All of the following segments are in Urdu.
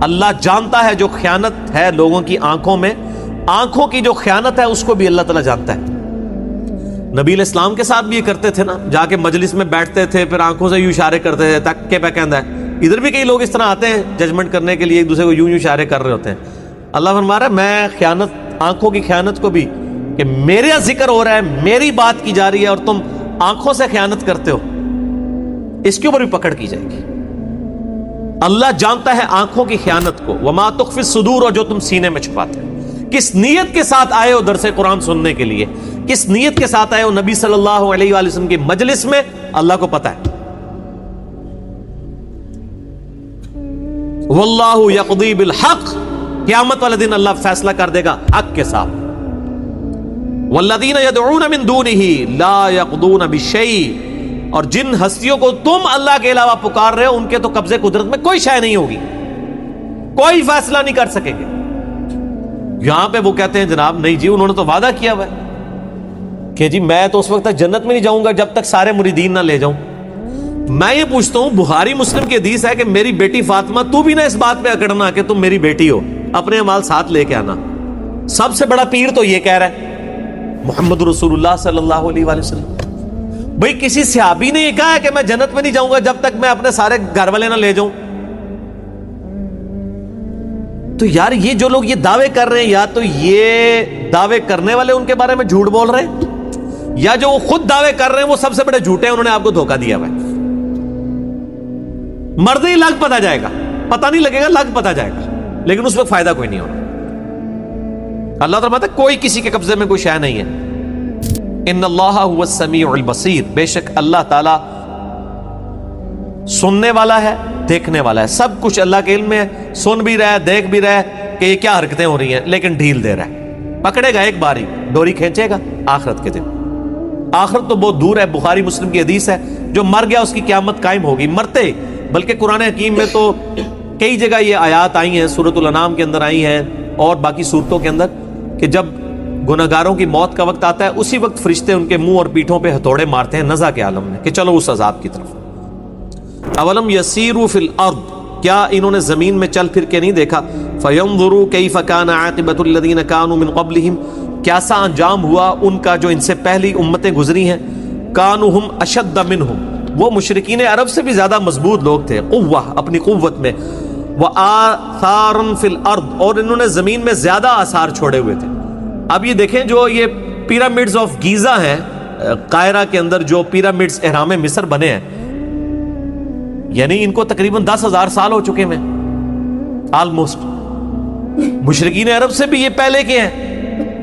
اللہ جانتا ہے جو خیانت ہے لوگوں کی آنکھوں میں، آنکھوں کی جو خیانت ہے اس کو بھی اللہ تعالیٰ جانتا ہے۔ نبی علیہ السلام کے ساتھ بھی یہ کرتے تھے نا، جا کے مجلس میں بیٹھتے تھے، پھر آنکھوں سے یوں اشارے کرتے تھے تک کے پہ کہندا ہے۔ ادھر بھی کئی لوگ اس طرح آتے ہیں ججمنٹ کرنے کے لیے، ایک دوسرے کو یوں اشارے کر رہے ہوتے ہیں۔ اللہ فرما رہا ہے میں خیانت، آنکھوں کی خیانت کو بھی، کہ میرا ذکر ہو رہا ہے، میری بات کی جا رہی ہے اور تم آنکھوں سے خیانت کرتے ہو، اس کے اوپر بھی پکڑ کی جائے گی۔ اللہ جانتا ہے آنکھوں کی خیانت کو، وما تخفی الصدور، اور جو تم سینے میں چھپاتے ہو۔ کس نیت کے ساتھ آئے ہو درس قرآن سننے کے لیے، کس نیت کے ساتھ آئے ہو نبی صلی اللہ علیہ وآلہ وسلم کی مجلس میں، اللہ کو پتا ہے۔ واللہ یقضی بالحق، قیامت والے دن اللہ فیصلہ کر دے گا حق کے ساتھ۔ والذین یدعون من دونہ لا یقضون بشیء، اور جن ہستیوں کو تم اللہ کے علاوہ پکار رہے ہو ان کے تو قبضے قدرت میں کوئی شے نہیں ہوگی، کوئی فیصلہ نہیں کر سکیں گے۔ یہاں پہ وہ کہتے ہیں جناب نہیں جی انہوں نے تو وعدہ کیا ہوا ہے کہ جی میں تو اس وقت تک جنت میں نہیں جاؤں گا جب تک سارے مریدین نہ لے جاؤں۔ میں یہ پوچھتا ہوں، بخاری مسلم کی حدیث ہے کہ میری بیٹی فاطمہ، تو بھی نہ اس بات پہ اکڑنا کہ تم میری بیٹی ہو، اپنے اعمال ساتھ لے کے آنا۔ سب سے بڑا پیر تو یہ کہہ رہا ہے محمد رسول اللہ صلی اللہ علیہ وآلہ وسلم۔ بھئی کسی صحابی نے یہ کہا ہے کہ میں جنت میں نہیں جاؤں گا جب تک میں اپنے سارے گھر والے نہ لے جاؤں؟ تو یار یہ جو لوگ یہ دعوے کر رہے ہیں، یا تو یہ دعوے کرنے والے ان کے بارے میں جھوٹ بول رہے ہیں، یا جو وہ خود دعوے کر رہے ہیں وہ سب سے بڑے جھوٹے ہیں، انہوں نے آپ کو دھوکہ دیا ہوا ہے۔ مرد ہی لگ پتا جائے گا، پتہ نہیں لگے گا، لگ پتا جائے گا، لیکن اس وقت فائدہ کوئی نہیں ہونا۔ اللہ تعالیٰ فرماتا ہے کوئی کسی کے قبضے میں کوئی شے نہیں ہے۔ ان اللہ هو السمیع البصیر، بے شک اللہ تعالیٰ سننے والا ہے، دیکھنے والا ہے، سب کچھ اللہ کے علم میں ہے، سن بھی رہا ہے، دیکھ بھی رہا ہے کہ یہ کیا حرکتیں ہو رہی ہیں، لیکن ڈھیل دے رہا ہے، پکڑے گا ایک باری، ڈوری کھینچے گا آخرت کے دن۔ آخرت تو بہت دور ہے، بخاری مسلم کی حدیث ہے جو مر گیا اس کی قیامت قائم ہوگی، مرتے، بلکہ قرآن حکیم میں تو کئی جگہ یہ آیات آئی ہیں، سورۃ الانعام کے اندر آئی ہیں اور باقی صورتوں کے اندر، کہ جب گناہگاروں کی موت کا وقت آتا ہے اسی وقت فرشتے ان کے منہ اور پیٹھوں پہ ہتھوڑے مارتے ہیں نزع کے عالم میں کہ چلو اس عذاب کی طرف۔ اولم یسیروا فی الارض، کیا انہوں نے زمین میں چل پھر کے نہیں دیکھا، فینظروا کیف کان عاقبۃ الذین کانوا من قبلہم، کیسا انجام ہوا ان کا جو ان سے پہلی امتیں گزری ہیں، کانوا ہم اشد منہم، وہ مشرکین عرب سے بھی زیادہ مضبوط لوگ تھے، قوہ اپنی قوت میں، وآثارا فی الارض، اور انہوں نے زمین میں زیادہ آثار چھوڑے ہوئے تھے۔ اب یہ دیکھیں جو یہ پیرامڈز آف گیزا ہیں قاہرہ کے اندر، جو پیرامڈز اہرام مصر بنے ہیں، یعنی ان کو تقریباً 10,000 سال ہو چکے ہیں آلموسٹ، مشرکین عرب سے بھی یہ پہلے کے ہیں۔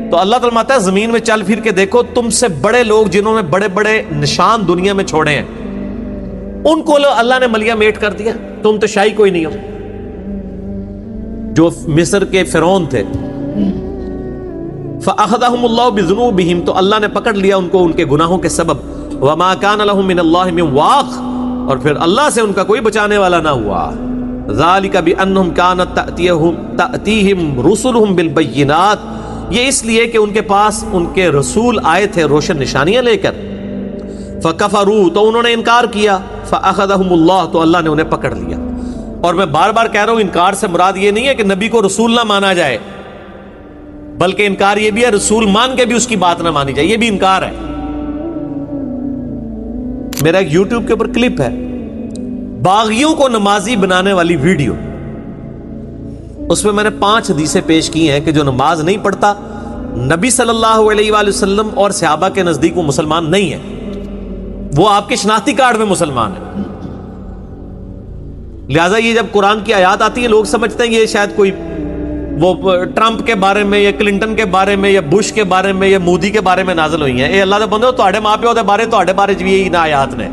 تو اللہ تعالیٰ فرماتا ہے زمین میں چل پھر کے دیکھو، تم سے بڑے لوگ جنہوں نے بڑے بڑے نشان دنیا میں چھوڑے ہیں ان کو اللہ نے ملیا میٹ کر دیا، تم تو شاہی کوئی نہیں ہو۔ جو مصر کے فرعون تھے، فَأَخَذَهُمُ اللَّهُ بِذُنُوبِهِمْ، تو اللہ نے پکڑ لیا ان کو ان کے گناہوں کے سبب، وَمَا كَانَ لَهُم مِّنَ اللَّهِ مِن وَاقٍ، اور پھر اللہ سے ان کا کوئی بچانے والا نہ ہوا۔ ذَلِكَ بِأَنَّهُمْ كَانَتْ تَأْتِيهِمْ رُسُلُهُم بِالْبَيِّنَاتِ، یہ اس لیے کہ ان کے پاس ان کے رسول آئے تھے روشن نشانیاں لے کر، فَكَفَرُوا، تو انہوں نے انکار کیا، فَأَخَذَهُمُ اللَّهُ، تو اللہ نے انہیں پکڑ لیا۔ اور میں بار بار کہہ رہا ہوں انکار سے مراد یہ نہیں ہے کہ نبی کو رسول نہ مانا جائے، بلکہ انکار یہ بھی ہے رسول مان کے بھی اس کی بات نہ مانی جائے، یہ بھی انکار ہے۔ میرا ایک یوٹیوب کے اوپر کلپ ہے باغیوں کو نمازی بنانے والی ویڈیو، اس میں نے 5 حدیثیں پیش کی ہیں کہ جو نماز نہیں پڑھتا نبی صلی اللہ علیہ وآلہ وسلم اور صحابہ کے نزدیک وہ مسلمان نہیں ہے، وہ آپ کے شناختی کارڈ میں مسلمان ہے۔ لہٰذا یہ جب قرآن کی آیات آتی ہے لوگ سمجھتے ہیں یہ شاید کوئی وہ ٹرمپ کے بارے میں یا کلنٹن کے بارے میں یا بش کے بارے میں یا مودی کے بارے میں نازل ہوئی ہیں۔ اے اللہ دے بندو، تہاڈے ماں پیو دے بارے تہاڈے بارے بھی یہی نہ آیات نے،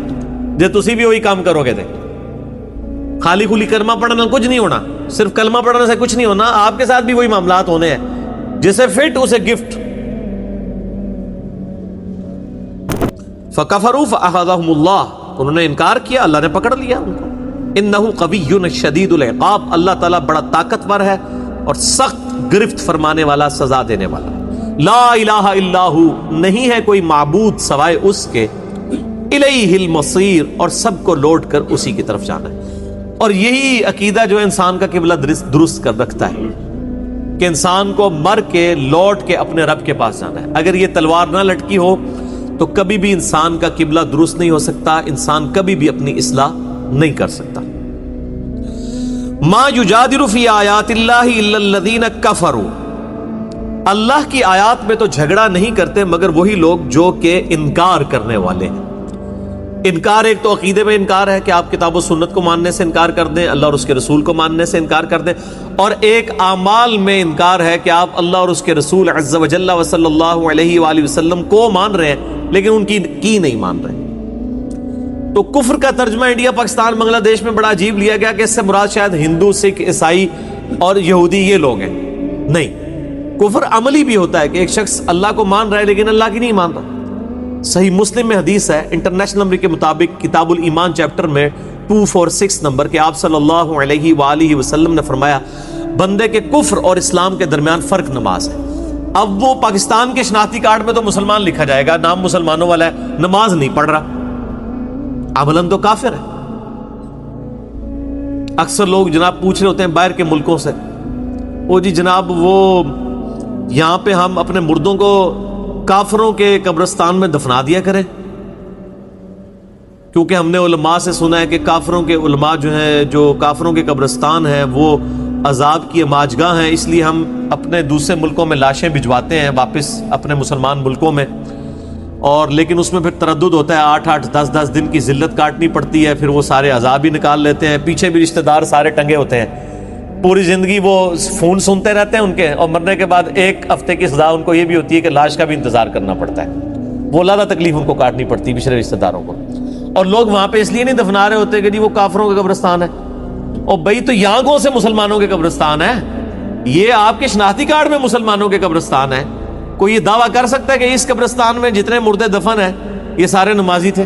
جے تسی بھی وہی کام کرو گے تے خالی خلی کلمہ پڑھنے سے کچھ نہیں ہونا، صرف کلمہ پڑھنے سے کچھ نہیں ہونا، آپ کے ساتھ بھی وہی معاملات ہونے ہیں، جسے فٹ اسے گفٹ۔ فَكَفَرُوا فَأَخَذَهُمُ اللَّهُ، انہوں نے انکار کیا، اللہ نے پکڑ لیا ان کو۔ إِنَّهُ قَوِيٌّ شَدِيدُ الْعِقَابِ، اللہ تعالیٰ بڑا طاقتور ہے اور سخت گرفت فرمانے والا، سزا دینے والا۔ لا الہ الا ہو، نہیں ہے کوئی معبود سوائے اس کے، الیہ المصیر، اور سب کو لوٹ کر اسی کی طرف جانا ہے۔ اور یہی عقیدہ جو انسان کا قبلہ درست کر رکھتا ہے کہ انسان کو مر کے لوٹ کے اپنے رب کے پاس جانا ہے. اگر یہ تلوار نہ لٹکی ہو تو کبھی بھی انسان کا قبلہ درست نہیں ہو سکتا، انسان کبھی بھی اپنی اصلاح نہیں کر سکتا. ما یجادل فی آیات اللہ الا الذین کفروا، اللہ کی آیات میں تو جھگڑا نہیں کرتے مگر وہی لوگ جو کہ انکار کرنے والے ہیں. انکار ایک تو عقیدے میں انکار ہے کہ آپ کتاب و سنت کو ماننے سے انکار کر دیں، اللہ اور اس کے رسول کو ماننے سے انکار کر دیں، اور ایک اعمال میں انکار ہے کہ آپ اللہ اور اس کے رسول عز و جل و صلی اللہ علیہ وآلہ وسلم کو مان رہے ہیں لیکن ان کی نہیں مان رہے. تو کفر کا ترجمہ انڈیا پاکستان بنگلہ دیش میں بڑا عجیب لیا گیا کہ اس سے مراد شاید ہندو، سکھ، عیسائی اور یہودی یہ لوگ ہیں. نہیں، کفر عملی بھی ہوتا ہے کہ ایک شخص اللہ کو مان رہا ہے لیکن اللہ کی نہیں مان رہا. صحیح مسلم میں حدیث ہے انٹرنیشنل نمبر کے مطابق کتاب الایمان چیپٹر میں 246 نمبر کہ آپ صلی اللہ علیہ وآلہ وسلم نے فرمایا بندے کے کفر اور اسلام کے درمیان فرق نماز ہے. اب وہ پاکستان کے شناختی کارڈ میں تو مسلمان لکھا جائے گا، نام مسلمانوں والا ہے، نماز نہیں پڑھ رہا، عملاً تو کافر ہے. اکثر لوگ جناب پوچھ رہے ہوتے ہیں باہر کے ملکوں سے، وہ جی جناب وہ یہاں پہ ہم اپنے مردوں کو کافروں کے قبرستان میں دفنا دیا کریں، کیونکہ ہم نے علماء سے سنا ہے کہ کافروں کے علماء جو ہیں، جو کافروں کے قبرستان ہیں وہ عذاب کی اماجگاہ ہیں، اس لیے ہم اپنے دوسرے ملکوں میں لاشیں بھجواتے ہیں واپس اپنے مسلمان ملکوں میں، اور لیکن اس میں پھر تردد ہوتا ہے، 8-8 10-10 دن کی ذلت کاٹنی پڑتی ہے، پھر وہ سارے عذاب ہی نکال لیتے ہیں، پیچھے بھی رشتہ دار سارے ٹنگے ہوتے ہیں، پوری زندگی وہ فون سنتے رہتے ہیں ان کے، اور مرنے کے بعد 1 ہفتے کی سزا ان کو یہ بھی ہوتی ہے کہ لاش کا بھی انتظار کرنا پڑتا ہے. وہ زیادہ تکلیف ان کو کاٹنی پڑتی ہے پچھلے رشتہ داروں کو. اور لوگ وہاں پہ اس لیے نہیں دفنا رہے ہوتے کہ جی وہ کافروں کا قبرستان ہے. اور بھائی تو یہاں کون سے مسلمانوں کے قبرستان ہے؟ یہ آپ کے شناختی کارڈ میں مسلمانوں کے قبرستان ہے. کوئی یہ دعویٰ کر سکتا ہے کہ اس قبرستان میں جتنے مردے دفن ہیں یہ سارے نمازی تھے؟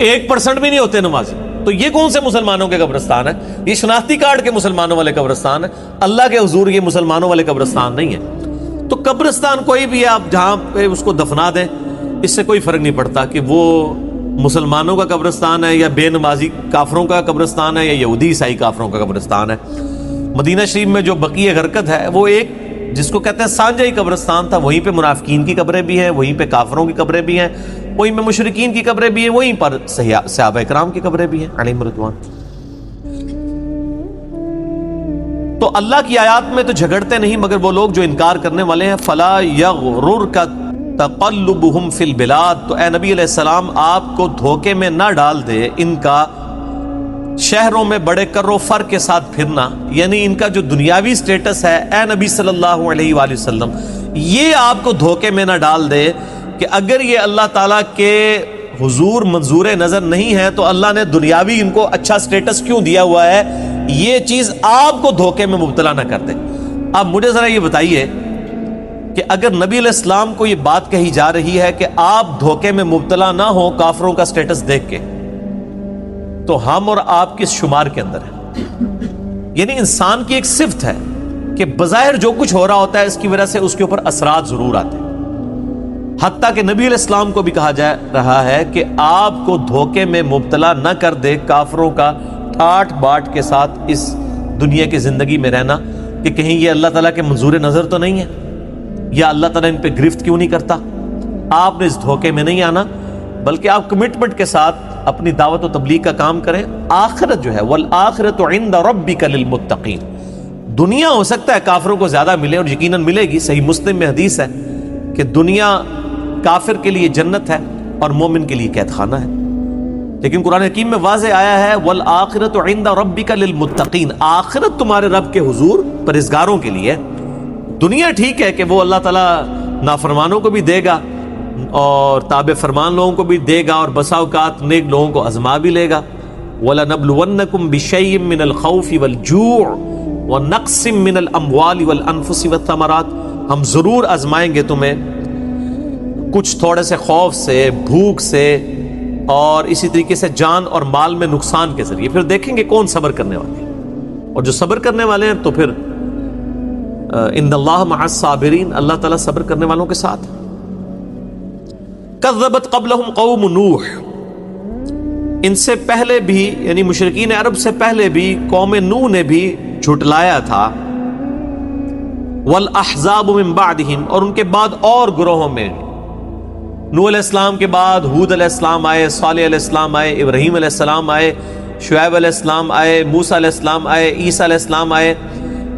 1% بھی نہیں ہوتے نمازی. تو یہ کون سے مسلمانوں کے قبرستان ہے؟ یہ شناختی کارڈ کے مسلمانوں والے قبرستان ہے. اللہ کے حضور یہ مسلمانوں والے قبرستان نہیں ہے. تو قبرستان کوئی بھی ہے، آپ جہاں پہ اس کو دفنا دیں، اس سے کوئی فرق نہیں پڑتا کہ وہ مسلمانوں کا قبرستان ہے یا بے نمازی کافروں کا قبرستان ہے یا یہودی عیسائی کافروں کا قبرستان ہے. مدینہ شریف میں جو بقیع غرقد ہے وہ ایک جس کو کہتے ہیں سانجائی قبرستان تھا، وہیں پہ منافقین کی قبریں بھی ہیں، وہیں پہ کافروں کی قبریں بھی ہیں، وہیں پہ مشرکین کی قبریں بھی ہیں، وہیں پر صحابہ کرام کی قبریں بھی ہیں علیہم رضوان. تو اللہ کی آیات میں تو جھگڑتے نہیں مگر وہ لوگ جو انکار کرنے والے ہیں. فلا یغررک تقلبہم فی البلاد، تو اے نبی علیہ السلام آپ کو دھوکے میں نہ ڈال دے ان کا شہروں میں بڑے کر و فر کے ساتھ پھرنا، یعنی ان کا جو دنیاوی سٹیٹس ہے اے نبی صلی اللہ علیہ وآلہ وسلم، یہ آپ کو دھوکے میں نہ ڈال دے کہ اگر یہ اللہ تعالیٰ کے حضور منظور نظر نہیں ہے تو اللہ نے دنیاوی ان کو اچھا سٹیٹس کیوں دیا ہوا ہے، یہ چیز آپ کو دھوکے میں مبتلا نہ کر دے. اب مجھے ذرا یہ بتائیے کہ اگر نبی علیہ السلام کو یہ بات کہی جا رہی ہے کہ آپ دھوکے میں مبتلا نہ ہو کافروں کا سٹیٹس دیکھ کے، تو ہم اور آپ کس شمار کے اندر ہیں؟ یعنی انسان کی ایک صفت ہے کہ بظاہر جو کچھ ہو رہا ہوتا ہے اس کی وجہ سے اس کے اوپر اثرات ضرور آتے ہیں. حتیٰ کہ نبی علیہ السلام کو بھی کہا جا رہا ہے کہ آپ کو دھوکے میں مبتلا نہ کر دے کافروں کا ٹھاٹ باٹ کے ساتھ اس دنیا کی زندگی میں رہنا، کہ کہیں یہ اللہ تعالیٰ کے منظور نظر تو نہیں ہے، یا اللہ تعالیٰ ان پہ گرفت کیوں نہیں کرتا. آپ نے اس دھوکے میں نہیں آنا بلکہ آپ کمٹمنٹ کے ساتھ اپنی دعوت و تبلیغ کا کام کریں. آخرت جو ہے والآخرۃ عند ربک للمتقین، دنیا ہو سکتا ہے کافروں کو زیادہ ملے اور یقیناً ملے گی. صحیح مسلم میں حدیث ہے کہ دنیا کافر کے لیے جنت ہے اور مومن کے لیے قید خانہ ہے، لیکن قرآن حکیم میں واضح آیا ہے والآخرۃ عند ربک للمتقین، آخرت تمہارے رب کے حضور پرہیزگاروں کے لیے. دنیا ٹھیک ہے کہ وہ اللہ تعالیٰ نافرمانوں کو بھی دے گا اور تابع فرمان لوگوں کو بھی دے گا اور بسا اوقات نیک لوگوں کو آزما بھی لے گا. وَلَنَبْلُوَنَّكُمْ بِشَيْءٍ مِّنَ الْخَوْفِ وَالْجُوعِ وَنَقْصٍ مِّنَ الْأَمْوَالِ وَالْأَنفُسِ وَالثَّمَرَاتِ، ہم ضرور آزمائیں گے تمہیں کچھ تھوڑے سے خوف سے، بھوک سے، اور اسی طریقے سے جان اور مال میں نقصان کے ذریعے. پھر دیکھیں گے کون صبر کرنے والے ہیں، اور جو صبر کرنے والے ہیں تو پھر ان اللہ مع الصابرین، اللہ تعالیٰ صبر کرنے والوں کے ساتھ. کذبت قبلہم قوم نوح، ان سے پہلے بھی یعنی مشرکین عرب سے پہلے بھی قوم نوح نے بھی جھٹلایا تھا، والاحزاب من بعدہم، اور ان کے بعد اور گروہوں میں، نوح علیہ السلام کے بعد ہود علیہ السلام آئے، صالح علیہ السلام آئے، ابراہیم علیہ السلام آئے، شعیب علیہ السلام آئے، موسیٰ علیہ السلام آئے، عیسیٰ علیہ السلام آئے۔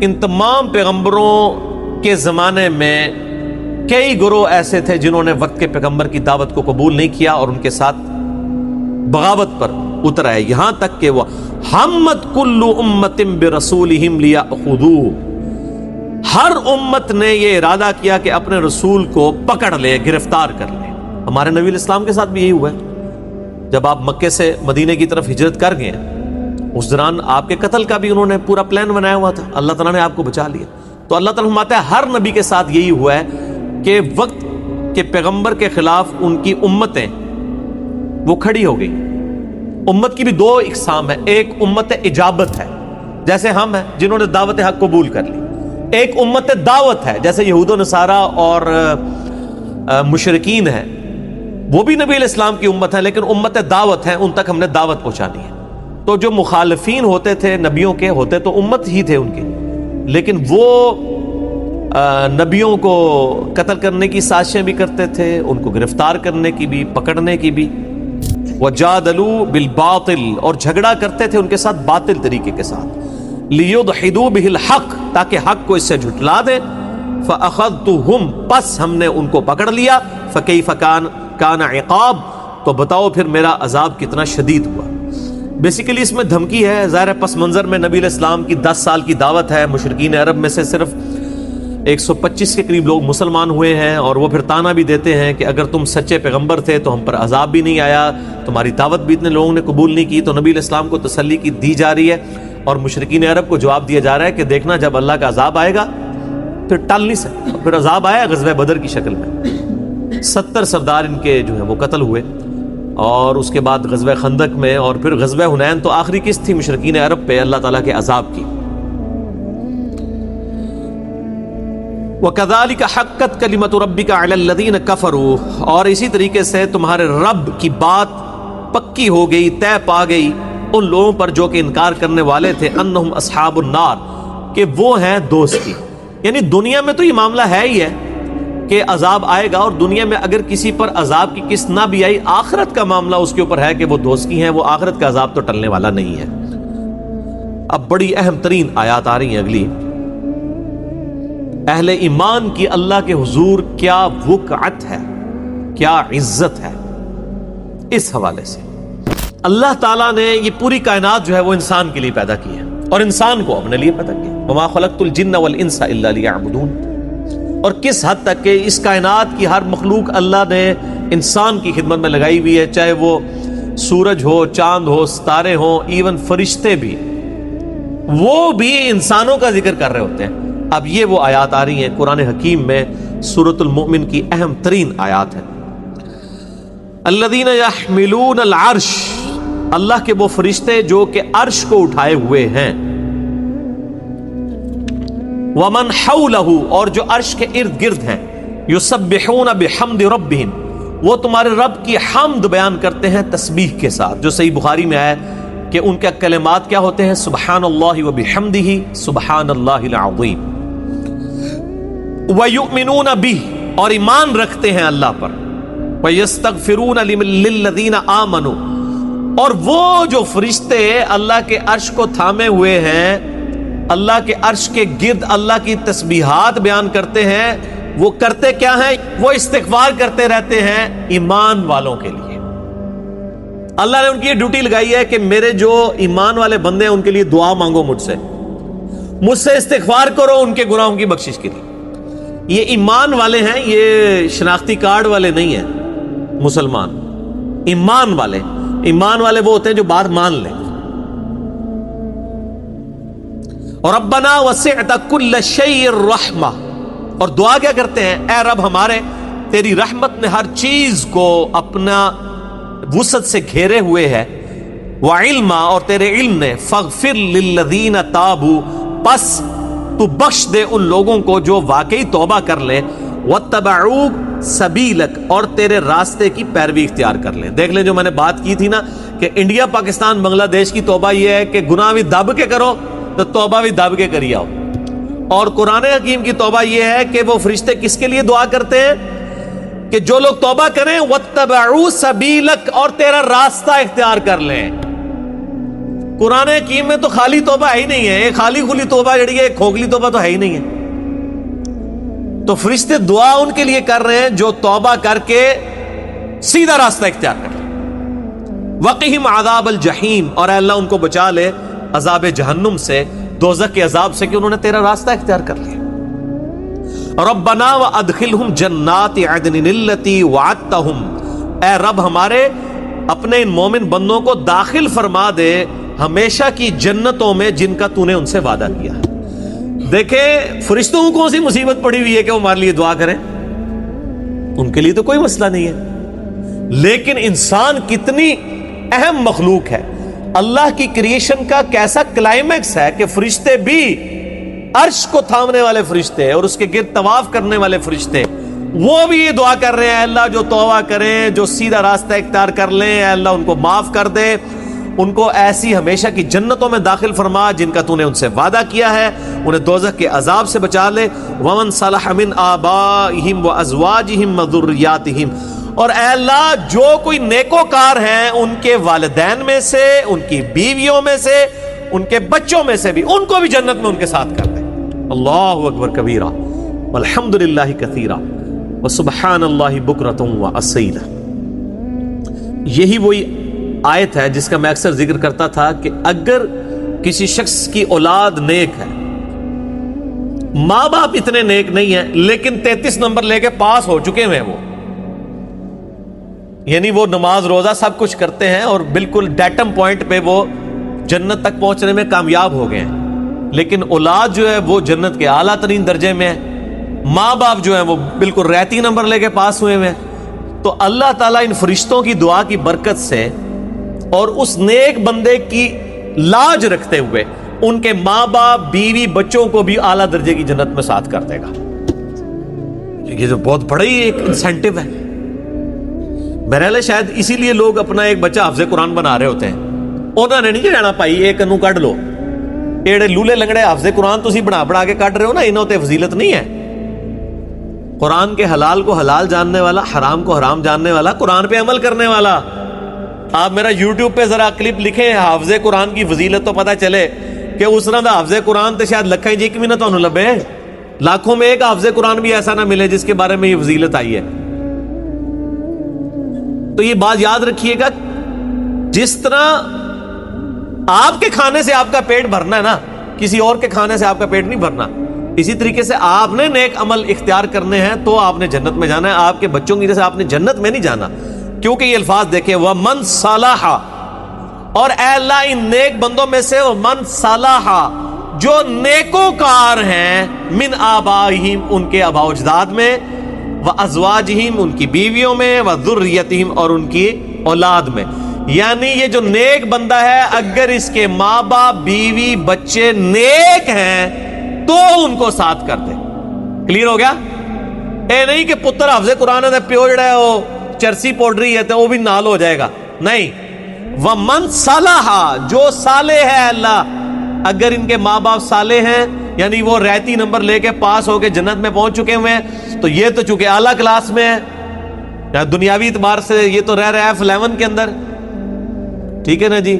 ان تمام پیغمبروں کے زمانے میں کئی گروہ ایسے تھے جنہوں نے وقت کے پیغمبر کی دعوت کو قبول نہیں کیا اور ان کے ساتھ بغاوت پر اتر آئے، یہاں تک کہ وہ ہمت کل امت برسولہم لیأخذوہ، ہر امت نے یہ ارادہ کیا کہ اپنے رسول کو پکڑ لے، گرفتار کر لے۔ ہمارے نبی علیہ السلام کے ساتھ بھی یہی ہوا ہے۔ جب آپ مکے سے مدینے کی طرف ہجرت کر گئے اس دوران آپ کے قتل کا بھی انہوں نے پورا پلان بنایا ہوا تھا، اللہ تعالیٰ نے آپ کو بچا لیا۔ تو اللہ تعالیٰ فرماتا ہے ہر نبی کے ساتھ یہی ہوا ہے کہ وقت کے پیغمبر کے خلاف ان کی امتیں وہ کھڑی ہو گئی۔ امت کی بھی دو اقسام ہے، ایک امت اجابت ہے جیسے ہم ہیں جنہوں نے دعوت حق قبول کر لی، ایک امت دعوت ہے جیسے یہود و نصارہ اور مشرکین ہیں، وہ بھی نبی علیہ السلام کی امت ہے لیکن امت دعوت ہے، ان تک ہم نے دعوت پہنچانی ہے۔ تو جو مخالفین ہوتے تھے نبیوں کے، ہوتے تو امت ہی تھے ان کے، لیکن وہ نبیوں کو قتل کرنے کی سازشیں بھی کرتے تھے، ان کو گرفتار کرنے کی بھی، پکڑنے کی بھی۔ وجادلوا بالباطل، اور جھگڑا کرتے تھے ان کے ساتھ باطل طریقے کے ساتھ، لیدحضوا به الحق، تاکہ حق کو اس سے جھٹلا دے۔ فاخذتهم، پس ہم نے ان کو پکڑ لیا۔ فکیف کان عقاب، تو بتاؤ پھر میرا عذاب کتنا شدید ہوا۔ بیسیکلی اس میں دھمکی ہے، ظاہر پس منظر میں نبی علیہ السلام کی 10 سال کی دعوت ہے، مشرکین عرب میں سے صرف 125 کے قریب لوگ مسلمان ہوئے ہیں، اور وہ پھر تانا بھی دیتے ہیں کہ اگر تم سچے پیغمبر تھے تو ہم پر عذاب بھی نہیں آیا، تمہاری دعوت بھی اتنے لوگوں نے قبول نہیں کی۔ تو نبی علیہ السلام کو تسلی کی دی جا رہی ہے، اور مشرکین عرب کو جواب دیا جا رہا ہے کہ دیکھنا جب اللہ کا عذاب آئے گا پھر ٹال نہیں سکتا۔ پھر عذاب آیا غزوہ بدر کی شکل میں، 70 سردار ان کے جو ہیں وہ قتل ہوئے، اور اس کے بعد غزوہ خندق میں، اور پھر غزوہ حنین تو آخری قسط تھی مشرکین عرب پہ اللہ تعالیٰ کے عذاب کی۔ وَكَذَلِكَ حَقَّتْ كَلِمَةُ رَبِّكَ عَلَى الَّذِينَ كَفَرُوا، اور اسی طریقے سے تمہارے رب کی بات پکی ہو گئی، طے پا گئی ان لوگوں پر جو کہ انکار کرنے والے تھے، انہم اصحاب النار، کہ وہ ہیں دوزخی۔ یعنی دنیا میں تو یہ معاملہ ہے ہی ہے کہ عذاب آئے گا، اور دنیا میں اگر کسی پر عذاب کی قسط نہ بھی آئی، آخرت کا معاملہ اس کے اوپر ہے کہ وہ دوزخی ہیں، وہ آخرت کا عذاب تو ٹلنے والا نہیں ہے۔ اب بڑی اہم ترین آیات آ رہی ہیں اگلی۔ اہل ایمان کی اللہ کے حضور کیا وقعت ہے، کیا عزت ہے، اس حوالے سے اللہ تعالیٰ نے یہ پوری کائنات جو ہے وہ انسان کے لیے پیدا کی ہے، اور انسان کو اپنے لیے پیدا کیا۔ وما خلقت الجن والانس الا لیعبدون، اور کس حد تک کہ اس کائنات کی ہر مخلوق اللہ نے انسان کی خدمت میں لگائی ہوئی ہے، چاہے وہ سورج ہو، چاند ہو، ستارے ہوں، ایون فرشتے بھی، وہ بھی انسانوں کا ذکر کر رہے ہوتے ہیں۔ اب یہ وہ آیات آ رہی ہیں قرآن حکیم میں، سورۃ المؤمن کی اہم ترین آیات ہیں۔ الذین یحملون العرش، اللہ کے وہ فرشتے جو کہ عرش کو اٹھائے ہوئے ہیں، ومن حولہ، اور جو عرش کے ارد گرد ہیں، یسبحون بحمد ربہم، وہ تمہارے رب کی حمد بیان کرتے ہیں تسبیح کے ساتھ، جو صحیح بخاری میں آیا کہ ان کے کلمات کیا ہوتے ہیں، سبحان اللہ وبحمدہ، سبحان اللہ العظیم۔ وَيُؤْمِنُونَ بِهِ، اور ایمان رکھتے ہیں اللہ پر، وَيَسْتَغْفِرُونَ لِلَّذِينَ آمَنُوا، اور وہ جو فرشتے اللہ کے عرش کو تھامے ہوئے ہیں، اللہ کے عرش کے گرد اللہ کی تسبیحات بیان کرتے ہیں، وہ کرتے کیا ہیں؟ وہ استغفار کرتے رہتے ہیں ایمان والوں کے لیے۔ اللہ نے ان کی یہ ڈیوٹی لگائی ہے کہ میرے جو ایمان والے بندے ہیں ان کے لیے دعا مانگو، مجھ سے استغفار کرو ان کے گناہوں کی بخشش کے لیے۔ یہ ایمان والے ہیں، یہ شناختی کارڈ والے نہیں ہیں مسلمان۔ ایمان والے وہ ہوتے ہیں جو بات مان لیں۔ اور ربنا وسعت کل شیء رحمہ، اور دعا کیا کرتے ہیں؟ اے رب ہمارے، تیری رحمت نے ہر چیز کو اپنا وسعت سے گھیرے ہوئے ہے، وعلما، اور تیرے علم نے، فاغفر للذین تابوا، پس تو بخش دے ان لوگوں کو جو واقعی توبہ کر لیں، واتبعوک سبیلک اور تیرے راستے کی پیروی اختیار کر لیں. دیکھ لیں جو میں نے بات کی تھی نا کہ انڈیا پاکستان بنگلہ دیش کی توبہ یہ ہے کہ گناہ بھی دب کے کرو تو توبہ بھی دب کے کری آؤ. اور قرآن حکیم کی توبہ یہ ہے کہ وہ فرشتے کس کے لیے دعا کرتے ہیں کہ جو لوگ توبہ کریں وَاتَّبَعُوا سَبِيلَكَ اور تیرا راستہ اختیار کر لیں. قرآن حکیم میں تو خالی توبہ ہے ہی نہیں ہے, ایک خالی کھلی توبہ جڑی ہے, ایک کھوکھلی توبہ تو ہے ہی نہیں ہے. تو فرشتے دعا ان کے لیے کر رہے ہیں جو توبہ کر کے سیدھا راستہ اختیار کر لیں. وَقِهِمْ عَذَابَ الْجَحِيمِ اور اے اللہ ان کو بچا لے عذاب جہنم سے, دوزخ کے عذاب سے کہ انہوں نے تیرا راستہ اختیار کر لیا. ربنا وادخلهم جنات عدن التي وعدتهم اے رب ہمارے اپنے ان مومن بندوں کو داخل فرما دے ہمیشہ کی جنتوں میں جن کا تو نے ان سے وعدہ کیا. دیکھیں فرشتوں کو کون سی مصیبت پڑی ہوئی ہے کہ وہ ہمارے لیے دعا کریں, ان کے لیے تو کوئی مسئلہ نہیں ہے. لیکن انسان کتنی اہم مخلوق ہے, اللہ کی کریشن کا کیسا کلائمیکس ہے کہ فرشتے بھی, عرش کو تھامنے والے فرشتے اور اس کے گرد طواف کرنے والے فرشتے, وہ بھی یہ دعا کر رہے ہیں اے اللہ جو توبہ کریں, جو سیدھا راستہ اختیار کر لیں, اے اللہ ان کو معاف کر دے, ان کو ایسی ہمیشہ کی جنتوں میں داخل فرما جن کا تو نے ان سے وعدہ کیا ہے, انہیں دوزخ کے عذاب سے بچا لے. ومن صلح من آبائہم وازواجہم وذریاتہم اور اے اللہ جو کوئی نیکوکار ہیں ان کے والدین میں سے, ان کی بیویوں میں سے, ان کے بچوں میں سے بھی, ان کو بھی جنت میں ان کے ساتھ کر دے. اللہ اکبر کبیرہ والحمد للہ کثیرہ وسبحان اللہ بکرۃ واصیلہ. یہی وہی آیت ہے جس کا میں اکثر ذکر کرتا تھا کہ اگر کسی شخص کی اولاد نیک ہے, ماں باپ اتنے نیک نہیں ہیں لیکن 33 نمبر لے کے پاس ہو چکے ہیں, وہ یعنی وہ نماز روزہ سب کچھ کرتے ہیں اور بالکل ڈیٹم پوائنٹ پہ وہ جنت تک پہنچنے میں کامیاب ہو گئے ہیں, لیکن اولاد جو ہے وہ جنت کے اعلیٰ ترین درجے میں ہے, ماں باپ جو ہیں وہ بالکل ریتی نمبر لے کے پاس ہوئے ہیں, تو اللہ تعالیٰ ان فرشتوں کی دعا کی برکت سے اور اس نیک بندے کی لاج رکھتے ہوئے ان کے ماں باپ بیوی بچوں کو بھی اعلیٰ درجے کی جنت میں ساتھ کر دے گا. یہ تو بہت بڑا ہی ایک انسینٹو ہے. بہرحال شاید اسی لیے لوگ اپنا ایک بچہ حافظ قرآن بنا رہے ہوتے ہیں. انہوں نے نہیں رہنا پائی ایک کنو کڈ لو, ایڑے لولے لنگڑے حافظ قرآن تسی بنا کے کٹ رہے ہو نا, انہوں تے فضیلت نہیں ہے. قرآن کے حلال کو حلال جاننے والا, حرام کو حرام جاننے والا, قرآن پہ عمل کرنے والا. آپ میرا یوٹیوب پہ ذرا کلپ لکھیں حافظ قرآن کی فضیلت تو پتہ چلے کہ اس طرح دا حافظ قرآن تے شاید لکھیں جی بھی نہ تو لبے, لاکھوں میں ایک حافظ قرآن بھی ایسا نہ ملے جس کے بارے میں یہ فضیلت آئی ہے. تو یہ بات یاد رکھیے گا, جس طرح آپ کے کھانے سے آپ کا پیٹ بھرنا ہے نا, کسی اور کے کھانے سے آپ کا پیٹ نہیں بھرنا, اسی طریقے سے آپ نے نیک عمل اختیار کرنے ہیں تو آپ نے جنت میں جانا ہے. آپ کے بچوں کی جیسے آپ نے جنت میں نہیں جانا, کیونکہ یہ الفاظ دیکھیں وَمَن صَلَحَ اور اے اللہ ان نیک بندوں میں سے وَمَن صَلَحَ جو نیکوکار ہیں, من آبائہم ان کے آباء و اجداد میں, وازواجہم ان کی بیویوں میں, وذریتہم اور ان کی اولاد میں. یعنی یہ جو نیک بندہ ہے اگر اس کے ماں باپ بیوی بچے نیک ہیں تو ان کو ساتھ کر دے. کلیئر ہو گیا؟ اے نہیں کہ پتر حافظ قرآن ہے پیو جڑا ہے وہ چرسی پوڈری ہے تو وہ بھی نال ہو جائے گا, نہیں. وَمَن صَلَحَ جو صالح ہے اللہ, اگر ان کے ماں باپ صالح ہیں یعنی وہ ریتی نمبر لے کے پاس ہو کے جنت میں پہنچ چکے ہوئے ہیں, تو یہ تو چونکہ اعلیٰ کلاس میں ہے, دنیاوی اعتبار سے یہ تو رہ رہا ہے F11 کے اندر, ٹھیک ہے نا جی.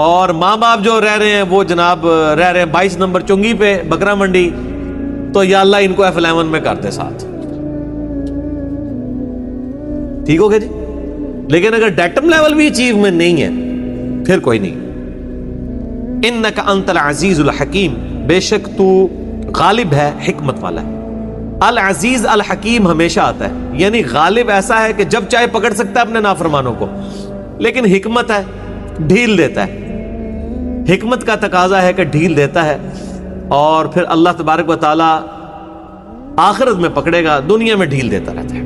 اور ماں باپ جو رہ رہے ہیں وہ جناب رہ رہے ہیں 22 نمبر چنگی پہ بکرا منڈی, تو یا اللہ ان کو F11 میں کرتے ساتھ, ٹھیک ہو گیا جی. لیکن اگر ڈیٹم لیول بھی اچیومنٹ نہیں ہے پھر کوئی نہیں. انک انت العزیز الحکیم بے شک تو غالب ہے حکمت والا ہے. العزیز الحکیم ہمیشہ آتا ہے, یعنی غالب ایسا ہے کہ جب چاہے پکڑ سکتا ہے اپنے نافرمانوں کو, لیکن حکمت ہے ڈھیل دیتا ہے. حکمت کا تقاضا ہے کہ ڈھیل دیتا ہے, اور پھر اللہ تبارک و تعالی آخرت میں پکڑے گا, دنیا میں ڈھیل دیتا رہتا ہے.